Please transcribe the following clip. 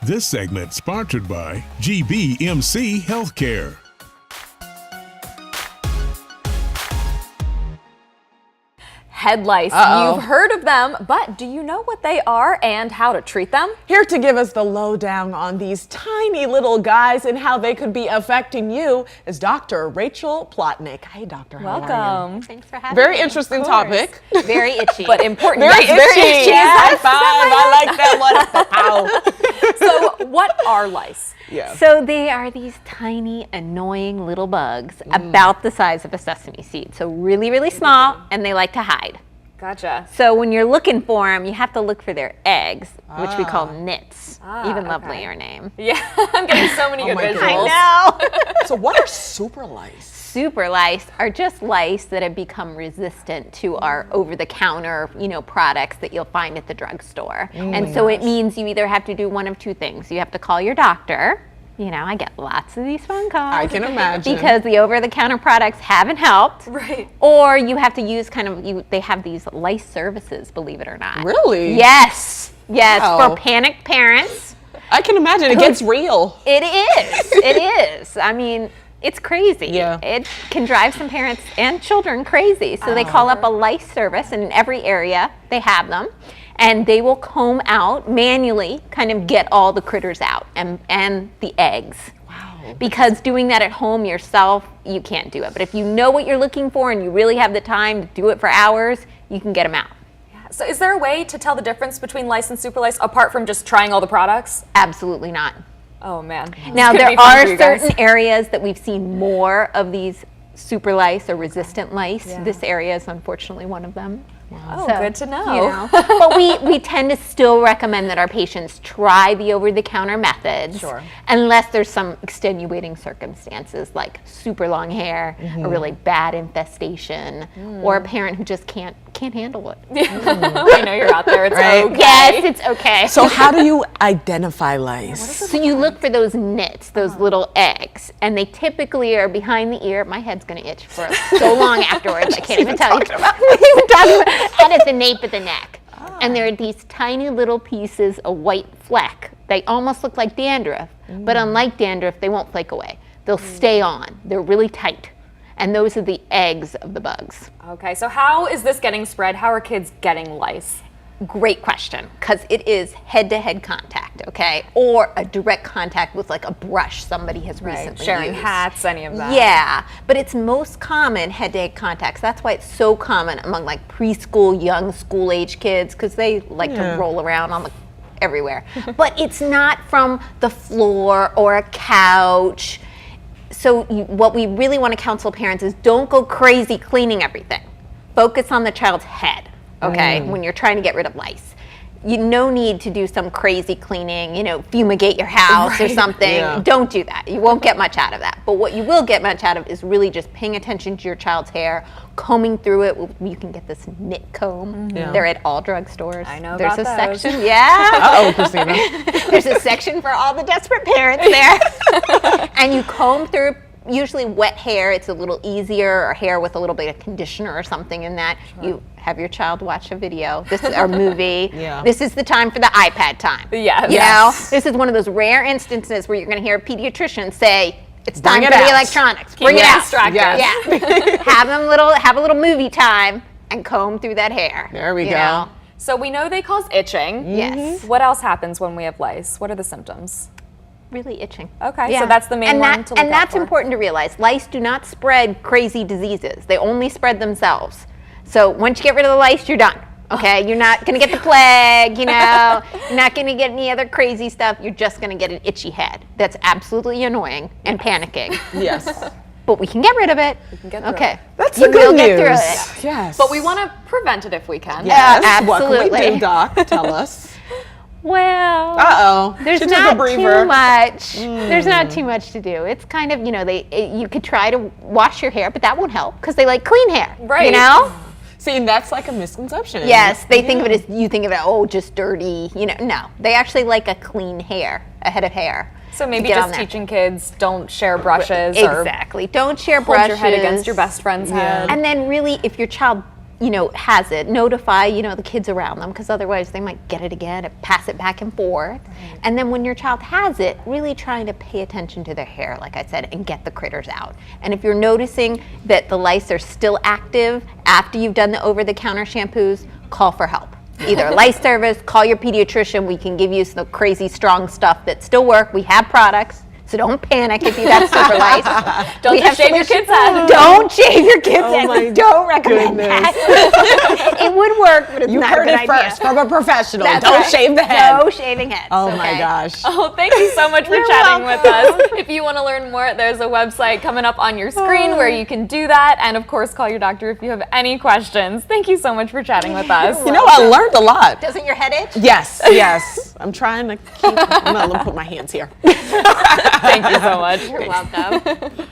This segment sponsored by GBMC Healthcare. Head lice. Uh-oh. You've heard of them, but do you know what they are and how to treat them? Here to give us the lowdown on these tiny little guys and how they could be affecting you is Dr. Rachel Plotnick. Hey, doctor. How are you? Welcome. Thanks for having me. Very interesting topic. Very itchy. But important. Very Yes, itchy. very itchy. High five. I like that one. Ow. So what are lice? Yeah. So they are these tiny, annoying little bugs about the size of a sesame seed. So really, really small, and they like to hide. Gotcha. So when you're looking for them, you have to look for their eggs, which we call nits. Even lovelier name. Yeah, I'm getting so many good my visuals. goodness. I know. So what are super lice? Super lice are just lice that have become resistant to our over-the-counter, products that you'll find at the drugstore. And so it means you either have to do one of two things. You have to call your doctor. I get lots of these phone calls. I can imagine. Because the over-the-counter products haven't helped. Right. Or you have to use they have these lice services, believe it or not. Really? Yes. Yes, Wow. for panicked parents. I can imagine. It gets real. It is. It is. I mean, it's crazy. Yeah. It can drive some parents and children crazy. So they call up a lice service, and in every area they have them. And they will comb out manually, kind of get all the critters out and the eggs. Wow. Because doing that at home yourself, you can't do it. But if you know what you're looking for and you really have the time to do it for hours, you can get them out. So is there a way to tell the difference between lice and super lice apart from just trying all the products? Absolutely not. Oh man. Now, This could there be fun for are you guys. certain areas that we've seen more of these super lice or resistant lice. Yeah. This area is unfortunately one of them. Oh, So, good to know. But we tend to still recommend that our patients try the over-the-counter methods, Sure. unless there's some extenuating circumstances like super long hair, a really bad infestation, or a parent who just can't handle it. I know you're out there. It's Right. okay. Yes, it's okay. So how do you identify lice? So you look for those nits, those little eggs, and they typically are behind the ear. My head's going to itch for so long afterwards. I can't even tell you. Even talking about, and at the nape of the neck. And there are these tiny little pieces of white fleck. They almost look like dandruff, but unlike dandruff, they won't flake away. They'll stay on. They're really tight. And those are the eggs of the bugs. Okay, so how is this getting spread? How are kids getting lice? Great question, because it is head-to-head contact, okay? Or a direct contact with like a brush somebody has recently Sharing used. hats, any of that. Yeah, but it's most common head-to-head contacts. That's why it's so common among like preschool, young school-age kids, because they like to roll around on everywhere. But it's not from the floor or a couch. So what we really want to counsel parents is don't go crazy cleaning everything. Focus on the child's head, okay, when you're trying to get rid of lice. No need to do some crazy cleaning, fumigate your house or something. Yeah. Don't do that. You won't get much out of that. But what you will get much out of is really just paying attention to your child's hair, combing through it. You can get this knit comb. Yeah. They're at all drugstores. I know There's about a those. section, yeah. Uh-oh, Christina. There's a section for all the desperate parents there. And you comb through usually wet hair. It's a little easier, or hair with a little bit of conditioner or something in that. Sure. You have your child watch a video, or movie. Yeah. This is the time for the iPad time. Yes. You know, this is one of those rare instances where you're going to hear a pediatrician say, "It's time Bring for it the out. electronics. Keep Bring it it out." distracted. Yeah. have a little movie time and comb through that hair. There we you go. know? So we know they cause itching. Yes. What else happens when we have lice? What are the symptoms? Really itching. Okay, so that's the main one to look And out that's for. important to realize. Lice do not spread crazy diseases. They only spread themselves. So once you get rid of the lice, you're done. Okay, you're not going to get the plague, you're not going to get any other crazy stuff. You're just going to get an itchy head. That's absolutely annoying and panicking. Yes. But we can get rid of it. We can get through okay. it. That's You the good will news. get through it. Yes. But we want to prevent it if we can. Yes. What can we absolutely. do, Doc? Tell us. Well, Uh-oh. there's She took a not breather. too much. There's not too much to do. It's kind of, you could try to wash your hair, but that won't help because they like clean hair. Right. You know? See, and that's like a misconception. Yes, they think of it as, you think of it, oh, just dirty. No, they actually like a clean hair, a head of hair. So maybe Get on just there. teaching kids don't share brushes or Exactly. Don't share hold brushes. your head against your best friend's head. And then really, if your child, has it, notify, the kids around them, because otherwise they might get it again and pass it back and forth. Right. And then when your child has it, really trying to pay attention to their hair, like I said, and get the critters out. And if you're noticing that the lice are still active after you've done the over-the-counter shampoos, call for help. Either a lice service, call your pediatrician. We can give you some crazy strong stuff that still work. We have products. So don't panic if you got super lice. Don't shave your kids' head. Don't shave your kids' head. my We don't recommend that. It would work, but it's You not a heard good it idea. first from a professional. That's Don't right. shave the head. No shaving heads. Oh my okay? gosh. Oh, thank you so much for You're chatting with welcome. us. If you want to learn more, there's a website coming up on your screen where you can do that. And of course, call your doctor if you have any questions. Thank you so much for chatting with us. You know, I learned a lot. Doesn't your head itch? Yes, yes. I'm trying to keep, let me put my hands here. Thank you so much. You're welcome.